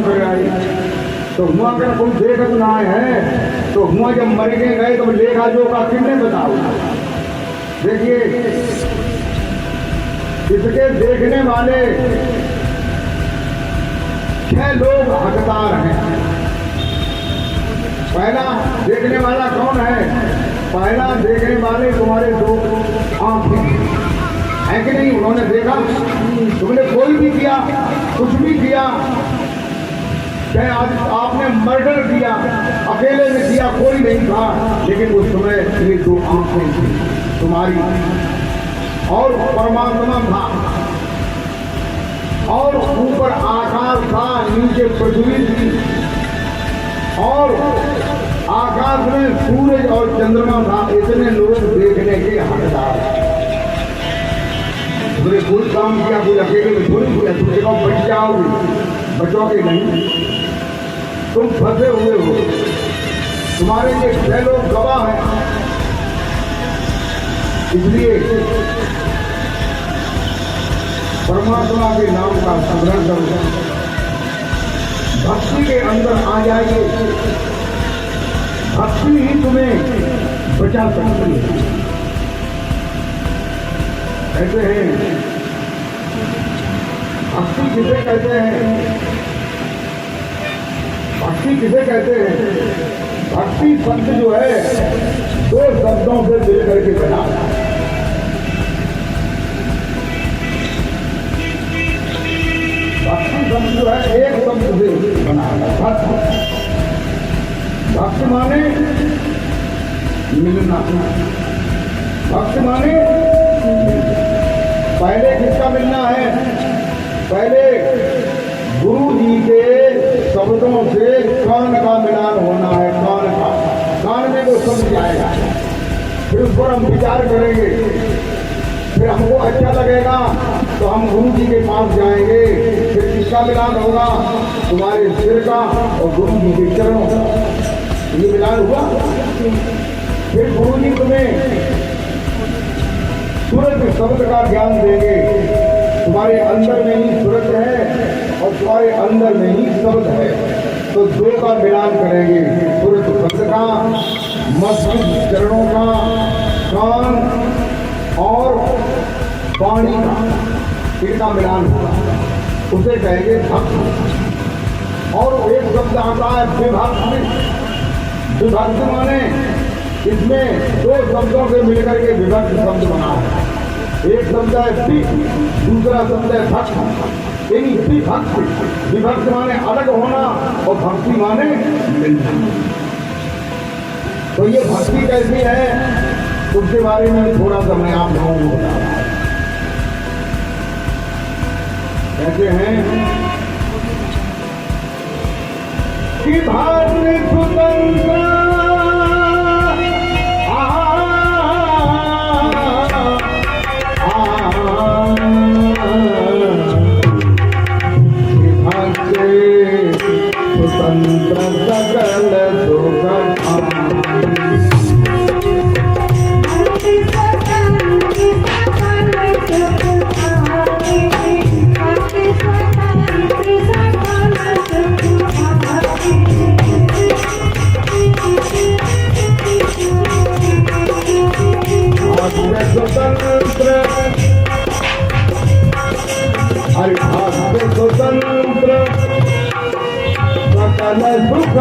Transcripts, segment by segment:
कर आई। तो हुआ अगर कोई देखत ना है तो हुआ जब मर गए तो लेखा जो का किन्ने बताओ। देखिए इसके देखने वाले 6 लोग हकदार हैं। पहला देखने वाला कौन है? पहला देखने वाले तुम्हारे 2 आंखें है कि नहीं? उन्होंने देखा तुमने कोई भी किया, कुछ भी किया, चाहे आज आपने मर्डर किया, अकेले में किया, कोई नहीं था, लेकिन उस समय ये 2 आंखें थी तुम्हारी। और परमात्मा था और ऊपर आकाश था, नीचे पृथ्वी थी और आकाश में सूरज और चंद्रमा था। इतने लोग देखने के हकदार। तुमने कोई काम किया, कोई अकेले में थोड़ी किया, तुम एक बच जाओगे, बचोगे नहीं, तुम फंसे हुए हो। तुम्हारे ये 6 लोग गवाह हैं। इसलिए परमात्मा के नाम का स्मरण करो, भक्ति के अंदर आ जाइए। भक्ति ही तुम्हें बचा सकती है। कहते हैं भक्ति किसे कहते हैं? भक्ति किसे कहते हैं? भक्ति शब्द जो है 2 शब्दों से मिलकर के बना है। भक्ति शब्द जो है एक शब्द से बना है। भक्त माने मिलना। भक्त माने पहले किसका मिलना है? पहले गुरु जी के शब्दों से कान का मिलान होना है। कान का, कान में वो समझ जाएगा, फिर उस पर हम विचार करेंगे, फिर हमको अच्छा लगेगा तो हम गुरु जी के पास जाएंगे। फिर किसका मिलान होगा? तुम्हारे सिर का और गुरु जी के चरणों का, ये मिलान हुआ। फिर गुरु जी तुम्हें सूरज शब्द का ज्ञान देंगे। तुम्हारे अंदर में ही सूरज है और तुम्हारे अंदर में ही शब्द है, तो 2 का मिलान करेंगे। सूरज शब्द का, मस्तिष्क चरणों का, कान और वाणी का, इनका मिलान होगा, उसे कहेंगे भक्त। और एक शब्द आता है विभक्त। विभक्त माने इसमें 2 शब्दों से मिलकर के विभक्त शब्द बना है। एक शब्द है पी, दूसरा शब्द है भक्त। यानी विभक्त, विभक्त माने अलग होना और भक्ति माने मिलना। तो ये भक्ति कैसी है, उसके बारे में थोड़ा सा मैं आप लोगों को बता रहा हूं। कहते हैं कि भारत स्वतंत्र स्वतंत्र सकल सुख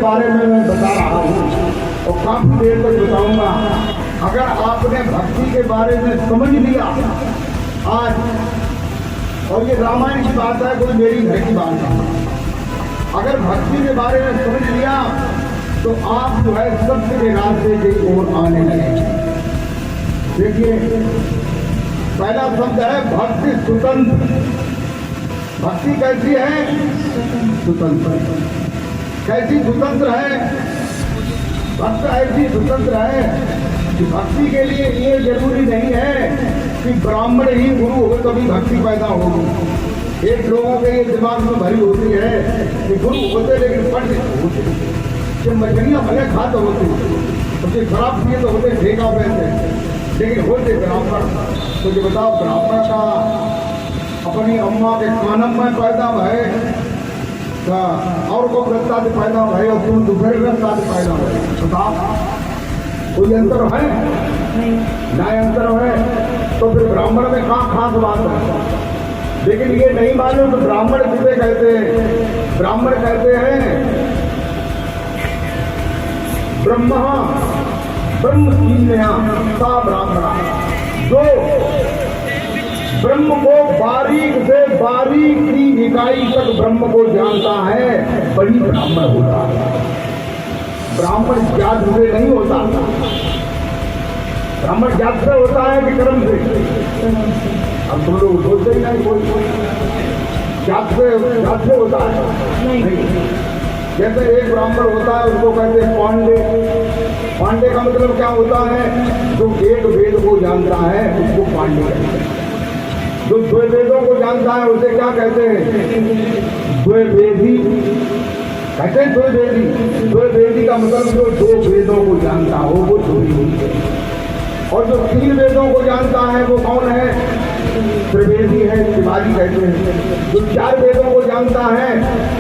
बारे में मैं बता रहा हूँ और काफी देर तक बताऊंगा। अगर आपने भक्ति के बारे में समझ लिया आज, और ये रामायण की बात है, कोई मेरी घर की बात नहीं, अगर भक्ति के बारे में समझ लिया तो आप जो है सत्य के रास्ते की ओर आने लगेंगे। देखिए, पहला शब्द है भक्ति स्वतंत्र। भक्ति कैसी है? स्वतंत्र। कैसी स्वतंत्र है? भक्त ऐसी स्वतंत्र है कि भक्ति के लिए ये जरूरी नहीं है कि ब्राह्मण ही गुरु हो तभी भक्ति पैदा होगी। एक लोगों के ये दिमाग में भरी होती है कि गुरु होते लेकिन पढ़ होते, जब मछलियां भले खाते होते, उसके शराब पिए तो होते ठेका पहनते, लेकिन होते ब्राह्मण। तो ये बताओ, ब्राह्मण का अपनी अम्मा के कानम में पैदा भय और को रस्ता से पैदा भय और तुम दूसरे रस्ता से पैदा भय, बताओ कोई अंतर है? ना अंतर है। तो फिर ब्राह्मण में कहाँ खास बात है? लेकिन ये नहीं मालूम कि ब्राह्मण किसे कहते हैं। ब्राह्मण कहते हैं ब्रह्मा ब्रह्म कीन्या सा ब्राह्मणा, जो ब्रह्म को बारीक से बारीक की इकाई तक ब्रह्म को जानता है वही ब्राह्मण होता है। ब्राह्मण ज्ञात से नहीं होता। ब्राह्मण ज्ञात से होता है कि कर्म से? अब तुम लोग सोचते ही नहीं, कोई ज्ञात से होता है नहीं। जैसे एक ब्राह्मण होता है उसको कहते हैं पांडे। पांडे का मतलब क्या होता है? जो एक वेद को जानता है उसको पांडे कहते हैं। जो द्वै वेदों को जानता है उसे क्या कहते हैं? द्वैवेदी कहते हैं। द्वैवेदी का मतलब जो दो वेदों को जानता हो वो द्वैवेदी है। और जो तीन वेदों को जानता है वो कौन है? त्रिवेदी है, त्रिवादी कहते हैं। जो चार वेदों को जानता है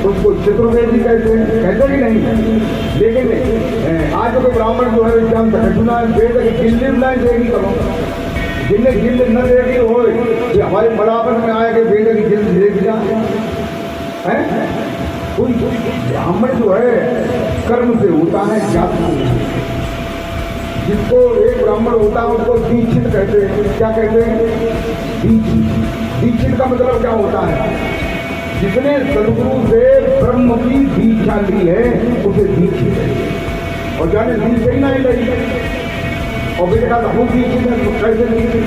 उसको चतुर्वेदी कहते हैं। कहते कि नहीं? लेकिन आज के ब्राह्मण जो है विज्ञान घटना वेद की गिल्ली नहीं देगी, करो जिन्हें गिल्ली न देगी हो कि हमारे बराबर में आए कि वेद की गिल्ली दे दिया है। कोई ब्राह्मण जो है कर्म से होता है, जात से। जिसको एक ब्राह्मण होता है उसको दीक्षित कहते हैं। क्या कहते हैं? दीक्षित का मतलब क्या होता है? जिसने सदगुरु से ब्रह्म की दीक्षा ली है उसे दीक्षित है। और जाने दीक्षा ही नहीं लगी और बेटा तो खूब दीक्षित है, तो कैसे दीक्षित?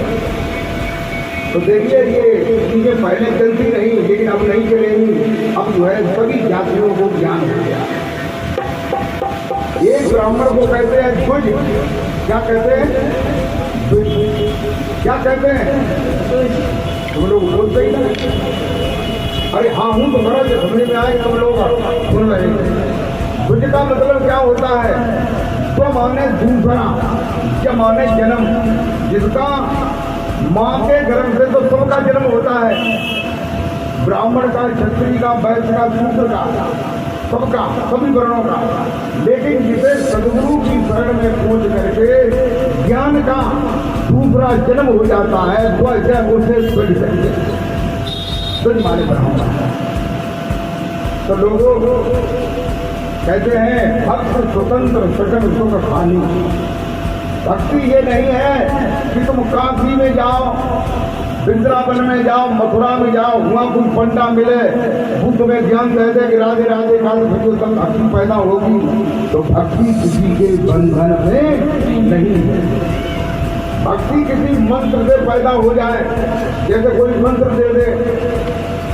तो देखिए, ये चीजें पहले चलती नहीं लेकिन अब नहीं चलेंगी। अब जो है सभी जातियों को ज्ञान हो गया। एक ब्राह्मण को कहते हैं द्विज। क्या कहते हैं? द्विज। क्या कहते हैं? तुम लोग बोलते ही नहीं। अरे हाँ हूँ तो बड़ा जो समझ में आए तुम लोग सुन रहे हैं। द्विज का मतलब क्या होता है? तो माने दूसरा, क्या माने जन्म। जिसका माँ के गर्भ से तो सबका जन्म होता है, ब्राह्मण का, क्षत्रिय का, वैश्य का, शूद्र का, सबका, सभी वर्णों का। लेकिन जिसे सदगुरु की शरण में पहुंच करके ज्ञान का दूसरा जन्म हो जाता है तो ऐसे उसे द्विज कहते हैं। द्विज माने ब्राह्मण। तो लोगों कहते हैं भक्त स्वतंत्र सकल सुख खानी। भक्ति ये नहीं है कि तुम काशी में जाओ, वृंदावन में जाओ, मथुरा में जाओ, वहाँ कुछ पंडा मिले, वो तुम्हें ज्ञान दे दे कि राधे राधे काल फिर तब भक्ति पैदा होगी। तो भक्ति किसी के बंधन में नहीं है। भक्ति किसी मंत्र से पैदा हो जाए, जैसे कोई मंत्र दे दे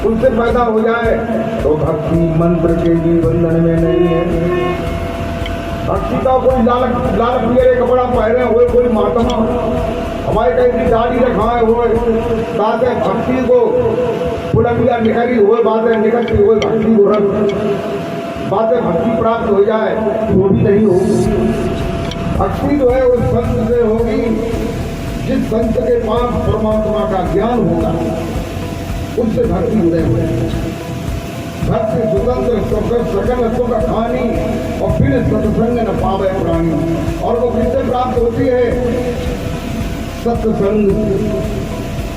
उससे पैदा हो जाए, तो भक्ति मंत्र के भी बंधन में नहीं है। भक्ति का कोई लाल पियरे कपड़ा पहने हुए कोई महात्मा हमारे कहीं दाढ़ी रखाए हुए बातें भक्ति को पुलकिया निकली हुए बातें निकलती हुए भक्ति को रख बातें भक्ति प्राप्त हो जाए वो भी नहीं होगी। भक्ति जो है उस संत से होगी जिस संत के पास परमात्मा का ज्ञान होगा, उससे भक्ति उदय हो। भक्ति स्वतंत्र सकल सुख खानी और फिर सत्संग न पावे प्राणी। और वो किससे प्राप्त होती है? सत्संग।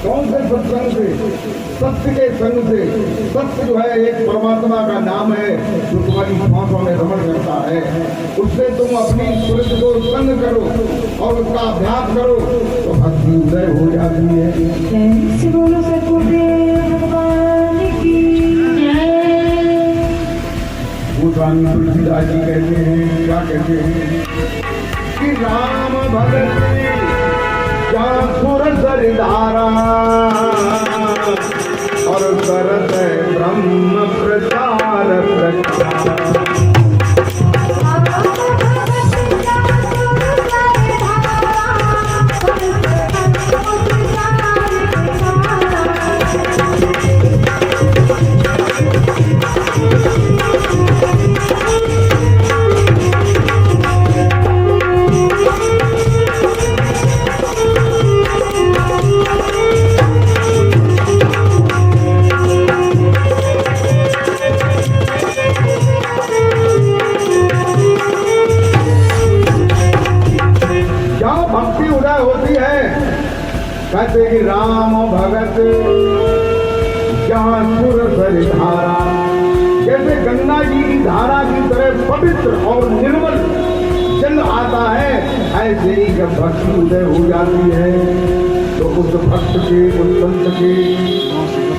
कौन से सत्संग से? सत्य के संग से। सत्य जो है एक परमात्मा का नाम है जो तुम्हारी सांसों में रमण करता है। उससे तुम अपनी सुरत को संग करो और उसका अभ्यास करो तो भक्ति उदय हो जाती है। बोलो सतगुरुदेव भगवान की जय। वो स्वामी तुलसीदास जी कहते हैं, क्या कहते हैं कि राम भगत जहाँ सुर सर धारा और करत ब्रह्म प्रचार प्रचार। कहते कि राम भगत जहाँ सुर सर धारा, जैसे गंगा जी की धारा की तरह पवित्र और निर्मल जल आता है, ऐसे ही जब भक्ति उदय हो जाती है तो उस भक्त के, उस संत के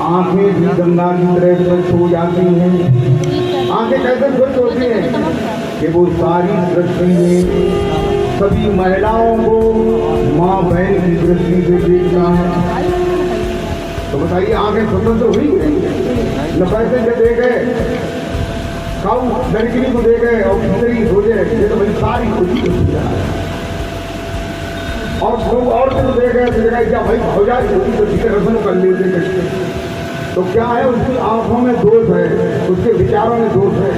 आंखें भी गंगा की तरह स्वच्छ हो जाती हैं। आंखें कैसे स्वच्छ होती हैं कि वो सारी सृष्टि में सभी महिलाओं को माँ बहन की दृष्टि से देखना है। तो बताइए आंखें स्वतंत्र हुई न? पैसे से देखे खाऊ लड़की को देखे और खिचड़ी हो जाए, ये तो भाई सारी खुशी होती है। और लोग और को देखे तो जगह क्या भाई हो जाए खुशी तो ठीक है, रसम कर लेते। तो क्या है, उसकी आंखों में दोष है, उसके विचारों में दोष है।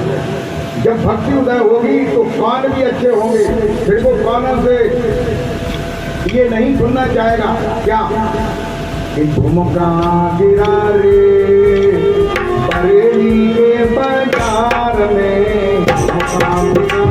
जब भक्ति उदय होगी तो कान भी अच्छे होंगे, फिर वो कानों से ये नहीं सुनना चाहेगा क्या कि झुमका गिरा रे बरेली के बाजार में, झुमका गिरा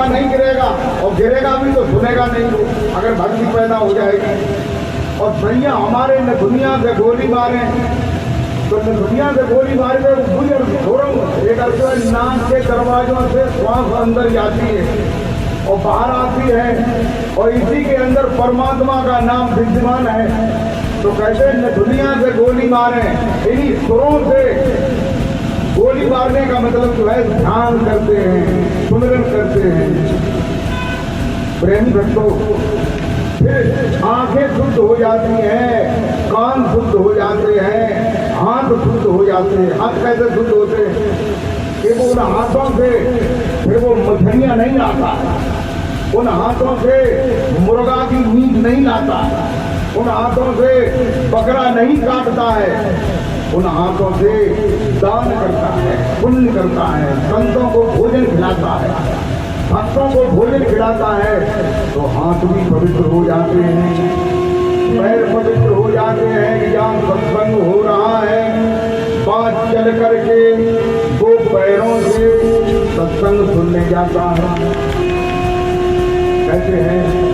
नहीं गिरेगा और गिरेगा भी तो सुनेगा नहीं अगर भक्ति पैदा हो जाएगी। और भैया हमारे न दुनिया से गोली मारे तो न दुनिया से गोली मारे तो एक नाक के दरवाजों से श्वास अंदर जाती है और बाहर आती है और इसी के अंदर परमात्मा का नाम विद्यमान है। तो कहते न दुनिया से गोली मारे, इन्हीं सुरों से गोली मारने का मतलब जो है ध्यान करते हैं, सुमिरन करते हैं। प्रेम भक्तों, फिर आंखें शुद्ध हो जाती हैं, कान शुद्ध हो जाते हैं, हाथ शुद्ध हो जाते हैं। हाथ कैसे शुद्ध होते हैं कि वो उन हाथों से फिर वो मछलियां नहीं लाता, उन हाथों से मुर्गा की मीट नहीं लाता, उन हाथों से बकरा नहीं काटता है, उन हाथों से दान करता है, पुण्य करता है, संतों को भोजन खिलाता है, भक्तों को भोजन खिलाता है। तो हाथ भी पवित्र हो जाते हैं, पैर पवित्र हो जाते हैं कि जहाँ सत्संग हो रहा है बात चल करके दो पैरों से सत्संग सुनने जाता है। कहते हैं